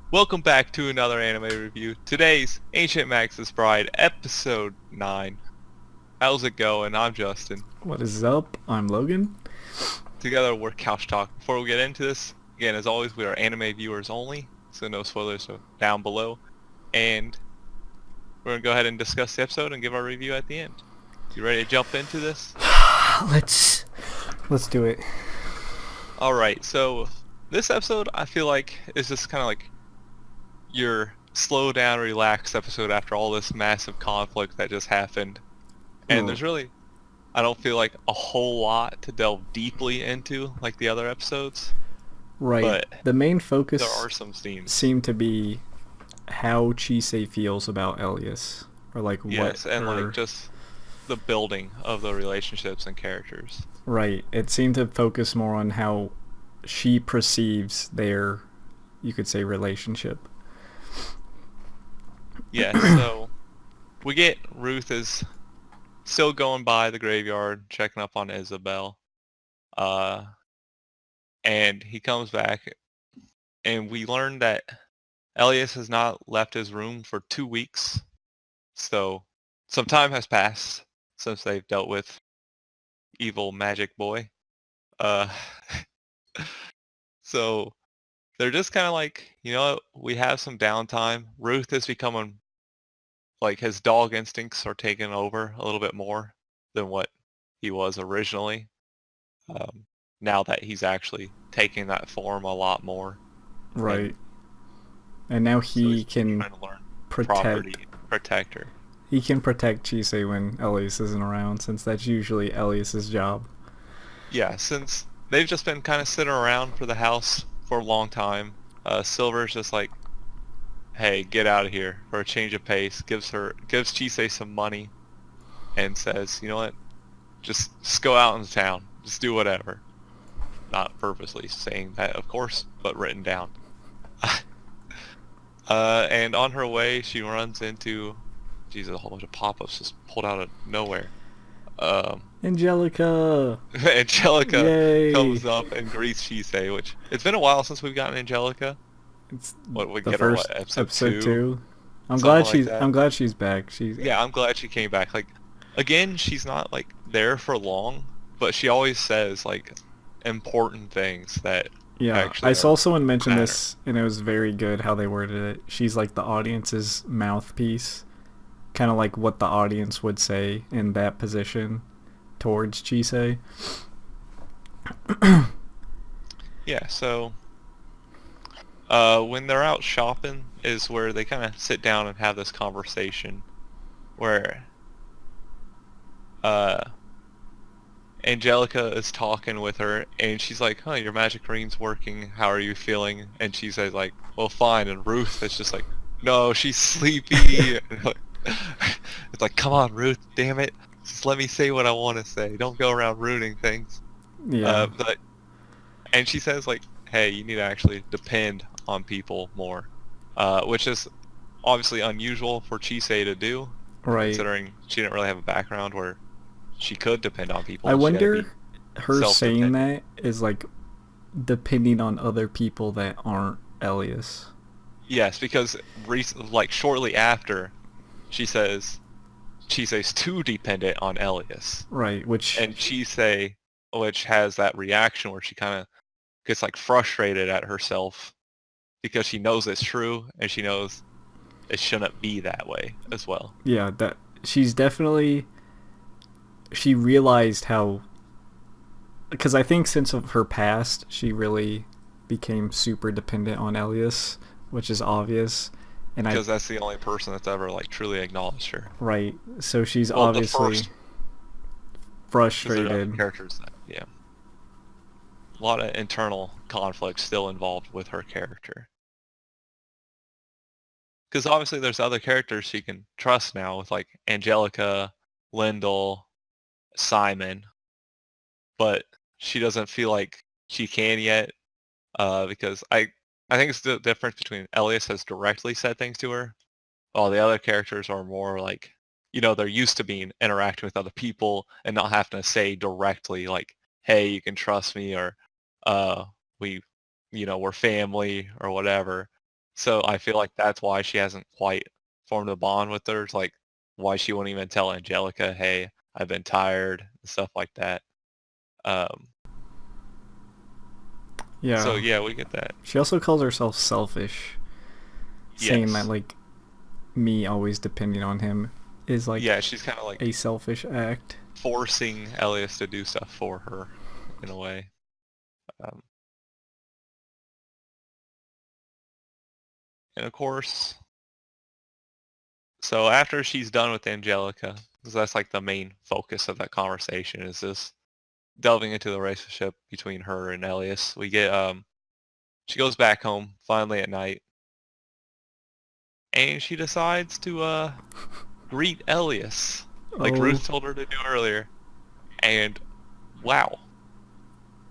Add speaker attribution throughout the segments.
Speaker 1: Welcome back to another anime review. Today's Ancient Magus Bride, episode 9. How's it going? I'm Justin.
Speaker 2: What is up? I'm Logan.
Speaker 1: Together we're Couch Talk. Before we get into this, again, as always, we are anime viewers only, so no spoilers down below. And we're going to go ahead and discuss the episode and give our review at the end. You ready to jump into this?
Speaker 2: Let's do it.
Speaker 1: Alright, so this episode I feel like is just kind of like your slow down, relaxed episode after all this massive conflict that just happened. And there's really, I don't feel like a whole lot to delve deeply into like the other episodes.
Speaker 2: Right.
Speaker 1: But
Speaker 2: the main focus
Speaker 1: there are some scenes.
Speaker 2: Seem to be how Chisei feels about Elias, or like
Speaker 1: Yes,
Speaker 2: what
Speaker 1: and
Speaker 2: her...
Speaker 1: like just the building of the relationships and characters.
Speaker 2: Right. It seemed to focus more on how she perceives their, you could say, relationship.
Speaker 1: Yeah, so we get Ruth is still going by the graveyard, checking up on Isabel. And he comes back, and we learn that Elias has not left his room for 2 weeks. So some time has passed since they've dealt with evil magic boy. So they're just kind of like, you know what, we have some downtime. Ruth is becoming, like, his dog instincts are taking over a little bit more than what he was originally. Now that he's actually taking that form a lot more.
Speaker 2: Right. And now he
Speaker 1: so
Speaker 2: can
Speaker 1: protect her.
Speaker 2: He can protect Chisei when Elias isn't around, since that's usually Elias's job.
Speaker 1: Yeah, since they've just been kind of sitting around for the house for a long time. Silver's just like, hey, get out of here for a change of pace. Gives Chisei some money and says, you know what, just go out into town. Just do whatever. Not purposely saying that, of course, but written down. And on her way, she runs into, Jesus, a whole bunch of pop-ups just pulled out of nowhere.
Speaker 2: Angelica!
Speaker 1: Angelica
Speaker 2: Yay!
Speaker 1: comes up and greets Chisei, which it's been a while since we've gotten Angelica.
Speaker 2: It's
Speaker 1: what we
Speaker 2: the
Speaker 1: get
Speaker 2: first
Speaker 1: her, episode 2?
Speaker 2: I'm
Speaker 1: Something
Speaker 2: glad she's back.
Speaker 1: Yeah, I'm glad she came back. Like, again, she's not like there for long, but she always says like important things that actually
Speaker 2: I saw someone mention
Speaker 1: matter.
Speaker 2: this, and it was very good how they worded it. She's like the audience's mouthpiece, kind of like what the audience would say in that position towards Chisei.
Speaker 1: Yeah, so when they're out shopping is where they kind of sit down and have this conversation where Angelica is talking with her, and she's like, huh, your magic ring's working, how are you feeling? And she says like, well, fine. And Ruth is just like, no, she's sleepy. It's like, come on, Ruth, damn it, just let me say what I want to say, don't go around ruining things.
Speaker 2: Yeah.
Speaker 1: And she says like, hey, you need to actually depend on people more, which is obviously unusual for Chisei to do,
Speaker 2: right,
Speaker 1: considering she didn't really have a background where she could depend on people.
Speaker 2: I wonder, her saying that is like depending on other people that aren't Elias.
Speaker 1: Yes, because like shortly after, she says Chisei's too dependent on Elias.
Speaker 2: Right,
Speaker 1: and Chisei, which has that reaction where she kind of gets like frustrated at herself because she knows it's true and she knows it shouldn't be that way as well.
Speaker 2: Yeah, that she's definitely, she realized how, because I think since of her past, she really became super dependent on Elias, which is obvious. And
Speaker 1: because that's the only person that's ever like truly acknowledged her.
Speaker 2: Right. So she's obviously frustrated.
Speaker 1: Characters that, yeah. A lot of internal conflict still involved with her character. Because obviously there's other characters she can trust now with like Angelica, Lyndall, Simon, but she doesn't feel like she can yet, because I think it's the difference between Elias has directly said things to her, while the other characters are more like, you know, they're used to being interacting with other people and not having to say directly like, hey, you can trust me, or we're family or whatever. So I feel like that's why she hasn't quite formed a bond with her. It's like why she won't even tell Angelica, "Hey, I've been tired," and stuff like that. Um, so
Speaker 2: Yeah.
Speaker 1: yeah, we get that.
Speaker 2: She also calls herself selfish, saying that
Speaker 1: Yes.
Speaker 2: like me always depending on him is like
Speaker 1: Yeah, she's kind of like
Speaker 2: a selfish act.
Speaker 1: forcing Elias to do stuff for her in a way. Um, and of course, so after she's done with Angelica, because that's like the main focus of that conversation is this delving into the relationship between her and Elias. We get she goes back home finally at night, and she decides to greet Elias like
Speaker 2: Oh,
Speaker 1: Ruth told her to do earlier. And wow,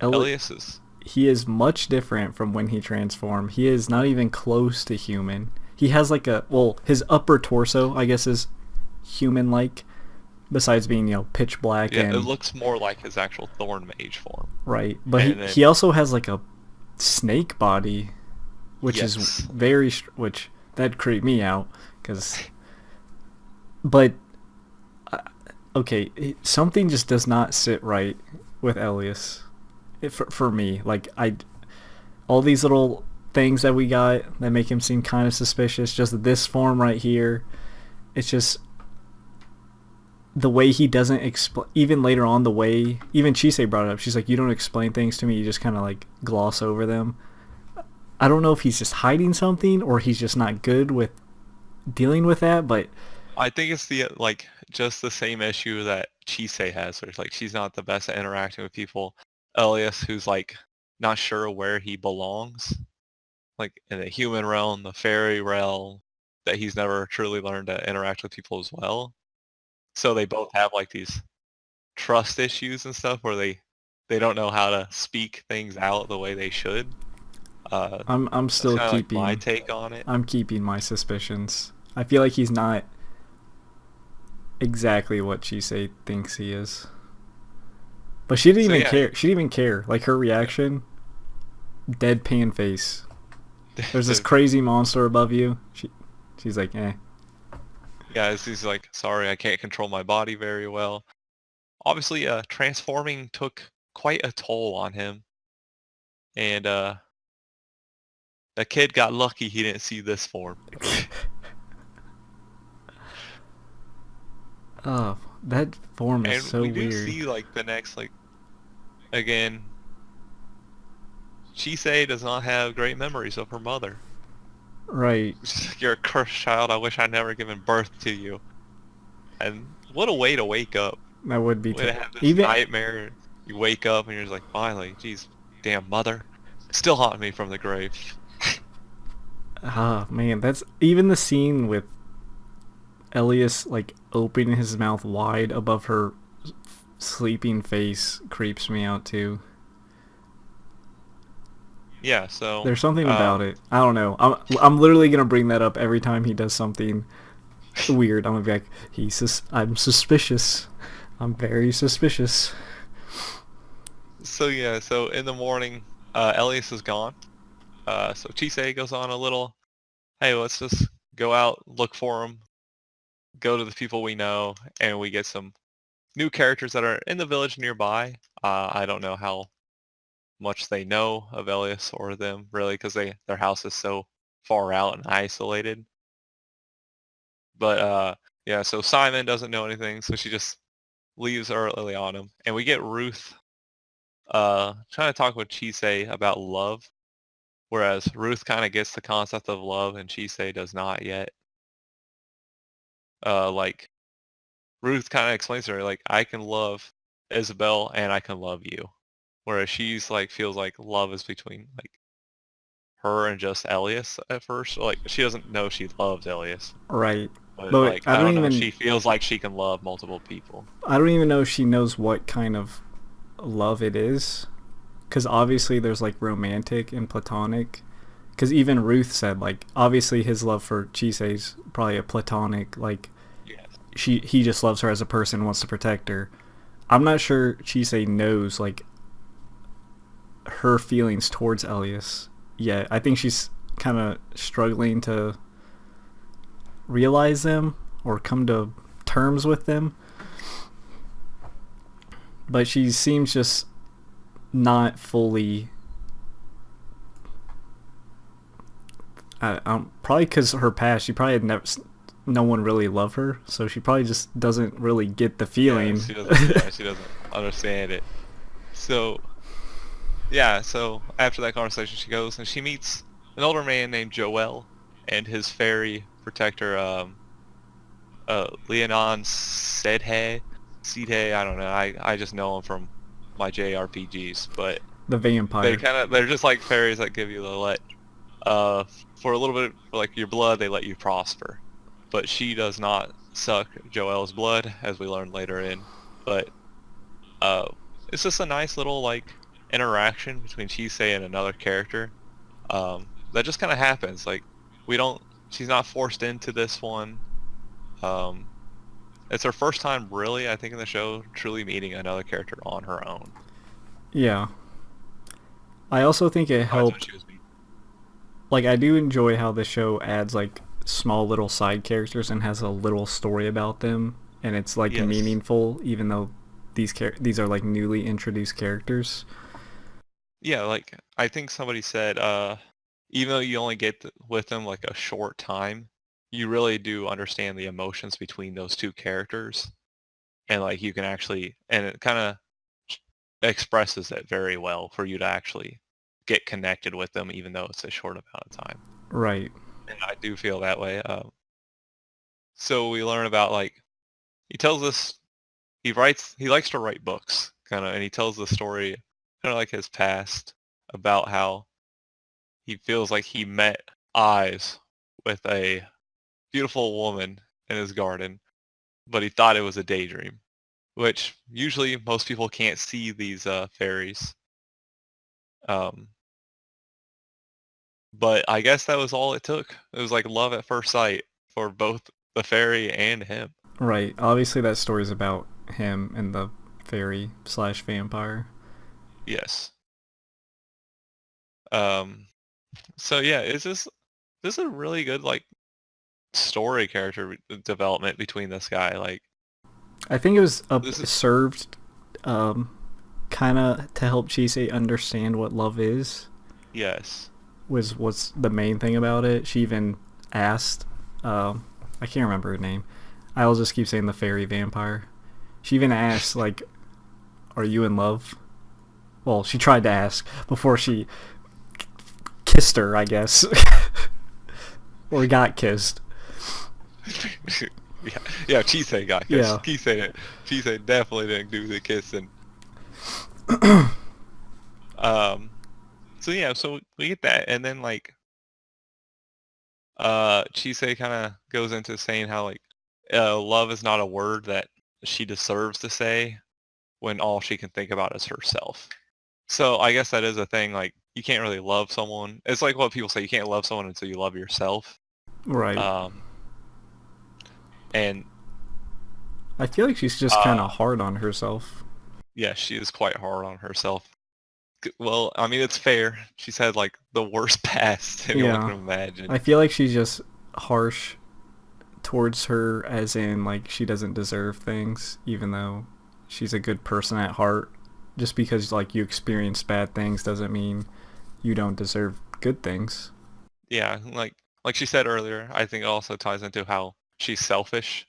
Speaker 2: Eli-
Speaker 1: Elias is
Speaker 2: he is much different from when he transformed. He is not even close to human. He has like his upper torso, I guess, is human-like. Besides being, pitch black
Speaker 1: yeah, it
Speaker 2: and
Speaker 1: looks more like his actual Thorn Mage form.
Speaker 2: right, but he
Speaker 1: And
Speaker 2: he
Speaker 1: then
Speaker 2: also has like a snake body, which is
Speaker 1: yes,
Speaker 2: which that creeped me out because, but okay, something just does not sit right with Elias. For me, like all these little things that we got that make him seem kind of suspicious. Just this form right here, it's just the way he doesn't explain. Even later on, the way even Chisei brought it up, she's like, "You don't explain things to me. You just kind of like gloss over them." I don't know if he's just hiding something or he's just not good with dealing with that, but
Speaker 1: I think it's the like just the same issue that Chisei has. Where it's like she's not the best at interacting with people. Elias, who's like not sure where he belongs, like in the human realm, the fairy realm, that he's never truly learned to interact with people as well. So they both have like these trust issues and stuff where they don't know how to speak things out the way they should. Uh,
Speaker 2: I'm
Speaker 1: that's
Speaker 2: still
Speaker 1: kind of like my
Speaker 2: keeping
Speaker 1: take on it.
Speaker 2: I'm keeping my suspicions. I feel like he's not exactly what Chisei thinks he is. But she didn't
Speaker 1: So
Speaker 2: even
Speaker 1: yeah,
Speaker 2: care. She didn't even care. Like her reaction, deadpan face. There's this crazy monster above you. She's like, eh.
Speaker 1: yeah, he's like, sorry, I can't control my body very well. Obviously, transforming took quite a toll on him, and the kid got lucky he didn't see this form.
Speaker 2: Oh, that form is
Speaker 1: And
Speaker 2: so
Speaker 1: we do
Speaker 2: weird.
Speaker 1: see like the next like again, Chisei does not have great memories of her mother.
Speaker 2: Right.
Speaker 1: She's like, you're a cursed child. I wish I'd never given birth to you. And what a way to wake up.
Speaker 2: That would be
Speaker 1: Way to have this
Speaker 2: even.
Speaker 1: nightmare. You wake up and you're just like, finally, geez, damn mother, still haunting me from the grave.
Speaker 2: Ah, man, that's even the scene with Elias like opening his mouth wide above her sleeping face creeps me out too.
Speaker 1: Yeah, so
Speaker 2: There's something about it. I don't know. I'm literally gonna bring that up every time he does something weird. I'm gonna be like, I'm suspicious. I'm very suspicious.
Speaker 1: so yeah, so in the morning, Elias is gone. So Chisei goes on a little, hey, let's just go out, look for him, go to the people we know, and we get some new characters that are in the village nearby. I don't know how much they know of Elias or them really, because their house is so far out and isolated. But yeah, so Simon doesn't know anything, so she just leaves early on him, and we get Ruth trying to talk with Chisei about love, whereas Ruth kind of gets the concept of love and Chisei does not yet. Like Ruth kind of explains to her like I can love Isabel and I can love you, whereas she's like feels like love is between like her and just Elias at first. Like she doesn't know she loves Elias,
Speaker 2: Right.
Speaker 1: but
Speaker 2: But
Speaker 1: like I don't know, she feels like she can love multiple people.
Speaker 2: I don't even know if she knows what kind of love it is, because obviously there's like romantic and platonic. Because even Ruth said like obviously his love for Chisei's probably a platonic, like
Speaker 1: Yes.
Speaker 2: he just loves her as a person, wants to protect her. I'm not sure Chisei knows like her feelings towards Elias yet. I think she's kind of struggling to realize them or come to terms with them. But she seems just not fully. Probably because her past, she probably had never. No one really loved her, so she probably just doesn't really get the feeling.
Speaker 1: She doesn't understand it. So, yeah. So after that conversation, she goes and she meets an older man named Joel and his fairy protector, Leonon Sidhe. I don't know. I just know him from my JRPGs, but
Speaker 2: The vampire.
Speaker 1: they're just like fairies that give you the for a little bit, for like your blood, they let you prosper. But she does not suck Joel's blood, as we learn later in. But it's just a nice little like interaction between Chisei and another character that just kind of happens. Like she's not forced into this one. It's her first time, really, I think, in the show, truly meeting another character on her own.
Speaker 2: Yeah. I also think it helped. Like, I do enjoy how the show adds like small little side characters and has a little story about them, and it's like meaningful, even though these are like newly introduced characters.
Speaker 1: Yeah, like I think somebody said, even though you only get with them like a short time, you really do understand the emotions between those two characters, and like you can actually, and it kind of expresses it very well for you to actually get connected with them, even though it's a short amount of time.
Speaker 2: Right.
Speaker 1: And I do feel that way. So we learn about like he tells us he likes to write books kind of, and he tells the story kind of like his past about how he feels like he met eyes with a beautiful woman in his garden, but he thought it was a daydream, which usually most people can't see these fairies. But I guess that was all it took. It was like love at first sight for both the fairy and him.
Speaker 2: Right. Obviously, that story's about him and the fairy / vampire.
Speaker 1: Yes. So yeah, it's just this is a really good like story character development between this guy. Like,
Speaker 2: I think it was served kind of to help Chisei understand what love is.
Speaker 1: Yes.
Speaker 2: Was what's the main thing about it. She even asked, I can't remember her name. I'll just keep saying the fairy vampire. She even asked, like, are you in love? Well, she tried to ask before she kissed her, I guess. Or got kissed.
Speaker 1: Yeah, Chisei got kissed.
Speaker 2: Yeah.
Speaker 1: Chisei definitely didn't do the kissing. So yeah, so we get that, and then like Chisei kind of goes into saying how like love is not a word that she deserves to say when all she can think about is herself. So I guess that is a thing, like you can't really love someone. It's like what people say, you can't love someone until you love yourself.
Speaker 2: Right.
Speaker 1: And
Speaker 2: I feel like she's just kind of hard on herself.
Speaker 1: Yeah, she is quite hard on herself. Well, I mean, it's fair. She's had like the worst past anyone can imagine.
Speaker 2: I feel like she's just harsh towards her, as in like she doesn't deserve things, even though she's a good person at heart. Just because like you experience bad things doesn't mean you don't deserve good things.
Speaker 1: Yeah, like she said earlier, I think it also ties into how she's selfish.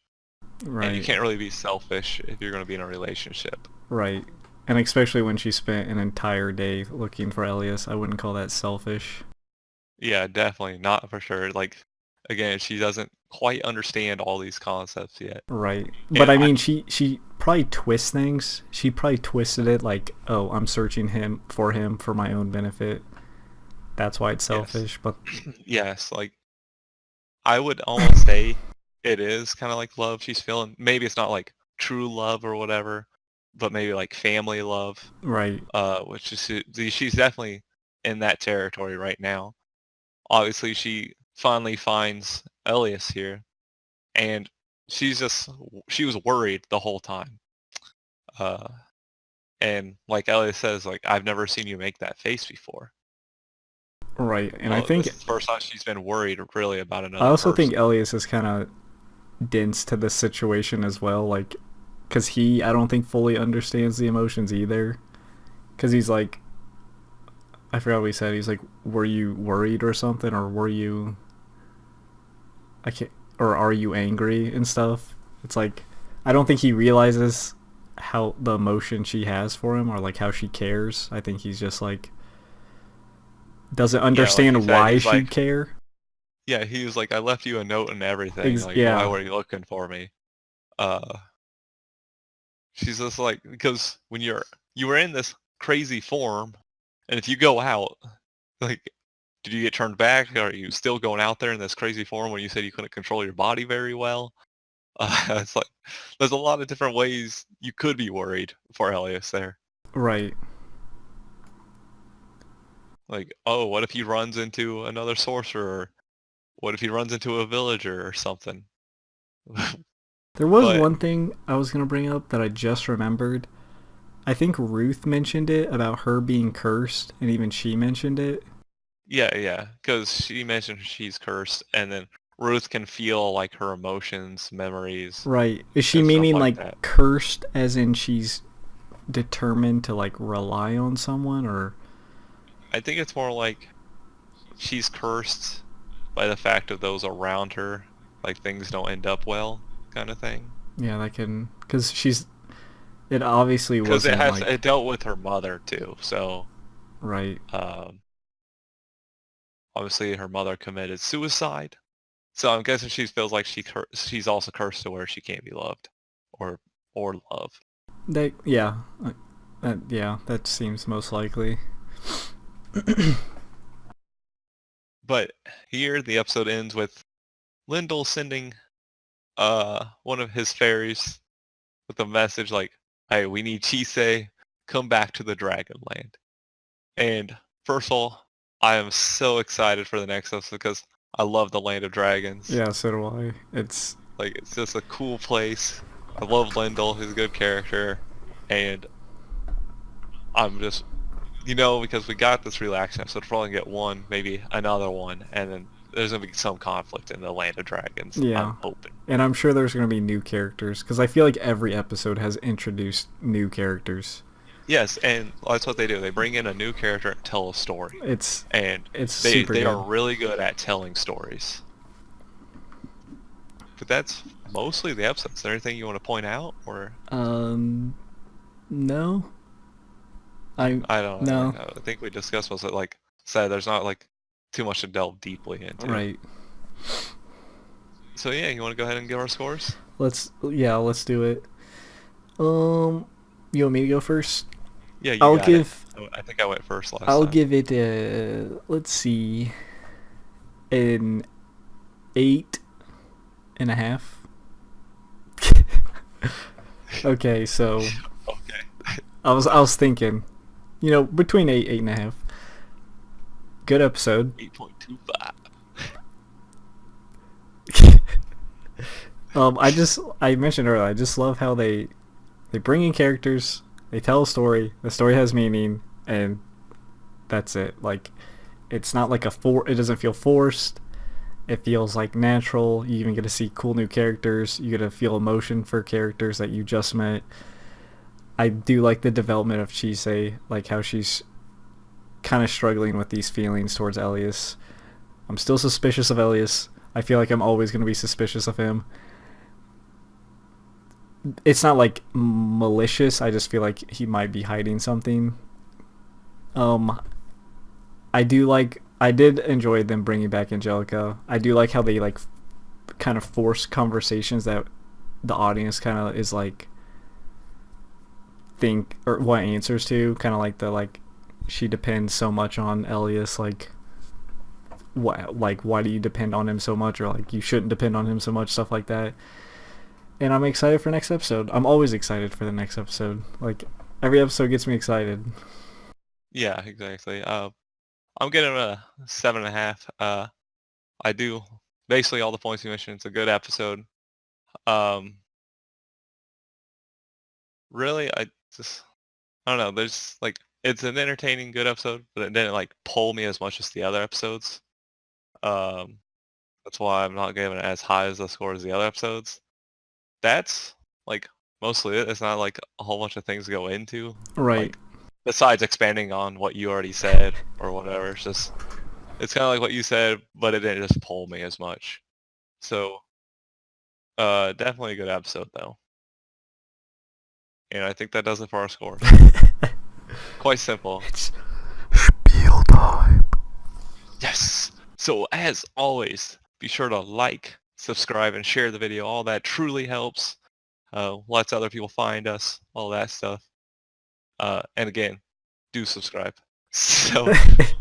Speaker 2: Right.
Speaker 1: And you can't really be selfish if you're going to be in a relationship.
Speaker 2: Right. And especially when she spent an entire day looking for Elias, I wouldn't call that selfish.
Speaker 1: Yeah, definitely not for sure. Like, again, she doesn't quite understand all these concepts yet.
Speaker 2: Right. But I mean, she probably twists things. She probably twisted it like, oh, I'm searching for him for my own benefit. That's why it's selfish.
Speaker 1: Yes.
Speaker 2: But
Speaker 1: yes, like I would almost say it is kind of like love she's feeling. Maybe it's not like true love or whatever, but maybe like family love.
Speaker 2: Right.
Speaker 1: Which is she's definitely in that territory right now. Obviously, she finally finds Elias here, and she was worried the whole time. And like Elias says, like I've never seen you make that face before.
Speaker 2: Right, and I
Speaker 1: Well,
Speaker 2: think
Speaker 1: this is the first time she's been worried really about
Speaker 2: I
Speaker 1: another
Speaker 2: also think
Speaker 1: person.
Speaker 2: Elias is kind of dense to the situation as well, like because I don't think fully understands the emotions either. Because he's like, I forgot what he said. He's like, "Were you worried or something, or were you, I can't, or are you angry and stuff?" It's like, I don't think he realizes how the emotion she has for him, or like how she cares. I think he's just like doesn't
Speaker 1: Yeah, like he
Speaker 2: understand
Speaker 1: said,
Speaker 2: why
Speaker 1: he's
Speaker 2: she'd
Speaker 1: like,
Speaker 2: care.
Speaker 1: yeah, he was like, I left you a note and everything. Like, why
Speaker 2: Yeah,
Speaker 1: were you looking for me? Uh, she's just like, because when you were in this crazy form, and if you go out, like, did you get turned back? Are you still going out there in this crazy form when you said you couldn't control your body very well? It's like there's a lot of different ways you could be worried for Elias there.
Speaker 2: right.
Speaker 1: Like, oh, what if he runs into another sorcerer? What if he runs into a villager or something?
Speaker 2: There was
Speaker 1: But
Speaker 2: one thing I was gonna bring up that I just remembered. I think Ruth mentioned it about her being cursed, and even she mentioned it.
Speaker 1: yeah, because she mentioned she's cursed, and then Ruth can feel like her emotions, memories,
Speaker 2: Right. Is she
Speaker 1: and stuff
Speaker 2: meaning
Speaker 1: like
Speaker 2: like
Speaker 1: that.
Speaker 2: cursed as in she's determined to like rely on someone, or
Speaker 1: I think it's more like she's cursed by the fact of those around her, like things don't end up well, kind of thing.
Speaker 2: yeah, that can cuz it obviously
Speaker 1: Because
Speaker 2: wasn't
Speaker 1: it
Speaker 2: like
Speaker 1: dealt with her mother too. So
Speaker 2: right.
Speaker 1: um, obviously her mother committed suicide. So I'm guessing she feels like she's also cursed to where she can't be loved, or love.
Speaker 2: That yeah. Yeah, that seems most likely.
Speaker 1: But here the episode ends with Lyndall sending one of his fairies with a message like, "Hey, we need Chisei, come back to the Dragonland." And first of all, I am so excited for the next episode because I love the Land of Dragons.
Speaker 2: Yeah, so do I. It's
Speaker 1: Like, it's just a cool place. I love Lyndall. He's a good character. And I'm just, because we got this relaxing episode, we're probably going to get one, maybe another one, and then there's going to be some conflict in the Land of Dragons, I'm
Speaker 2: yeah.
Speaker 1: hoping.
Speaker 2: And I'm sure there's going to be new characters cuz I feel like every episode has introduced new characters.
Speaker 1: Yes, and that's what they do. They bring in a new character and tell a story.
Speaker 2: It's
Speaker 1: And
Speaker 2: it's
Speaker 1: they,
Speaker 2: super
Speaker 1: they
Speaker 2: good.
Speaker 1: are really good at telling stories. But that's mostly the episode. Is there anything you want to point out, or
Speaker 2: Um no. I
Speaker 1: I don't know.
Speaker 2: no.
Speaker 1: I think we discussed was it like said there's not like too much to delve deeply into.
Speaker 2: Right.
Speaker 1: So yeah, you want to go ahead and give our scores?
Speaker 2: Let's do it. You want me to go first?
Speaker 1: Yeah, you
Speaker 2: I'll
Speaker 1: got it.
Speaker 2: give
Speaker 1: I think I went first last
Speaker 2: I'll
Speaker 1: time.
Speaker 2: give it a let's see an 8.5. Okay, so
Speaker 1: Okay.
Speaker 2: I was thinking, between 8.5. Good episode.
Speaker 1: 8.25.
Speaker 2: I mentioned earlier, I just love how they bring in characters, they tell a story, the story has meaning, and that's it. Like, it's not like it doesn't feel forced. It feels like natural. You even get to see cool new characters. You get to feel emotion for characters that you just met. I do like the development of Chisei, like how she's kind of struggling with these feelings towards Elias. I'm still suspicious of Elias. I feel like I'm always going to be suspicious of him. It's not like malicious. I just feel like he might be hiding something. Um, I did enjoy them bringing back Angelica. I do like how they like kind of force conversations that the audience kind of is like think or what answers to, kind of like the like she depends so much on Elias, why do you depend on him so much, or like you shouldn't depend on him so much, stuff like that. And I'm excited for next episode. I'm always excited for the next episode. Like every episode gets me excited.
Speaker 1: Yeah, exactly. I'm getting a 7.5. I do basically all the points you mentioned. It's a good episode. Um, really, I don't know. There's like it's an entertaining, good episode, but it didn't like pull me as much as the other episodes. Um, that's why I'm not giving it as high as the score as the other episodes. That's like mostly it. It's not like a whole bunch of things to go into.
Speaker 2: Right.
Speaker 1: Like besides expanding on what you already said or whatever. It's kind of like what you said, but it didn't just pull me as much. So definitely a good episode though. And I think that does it for our scores. Quite simple.
Speaker 2: It's spiel time.
Speaker 1: Yes. So as always, be sure to like, subscribe, and share the video. All that truly helps. Lets other people find us. All that stuff. And again, do subscribe. So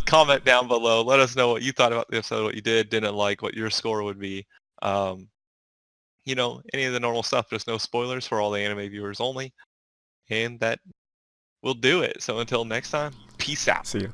Speaker 1: comment down below. Let us know what you thought about the episode, what you didn't like, what your score would be. You know, any of the normal stuff, just no spoilers for all the anime viewers only. And that will do it. So until next time, peace out.
Speaker 2: See you.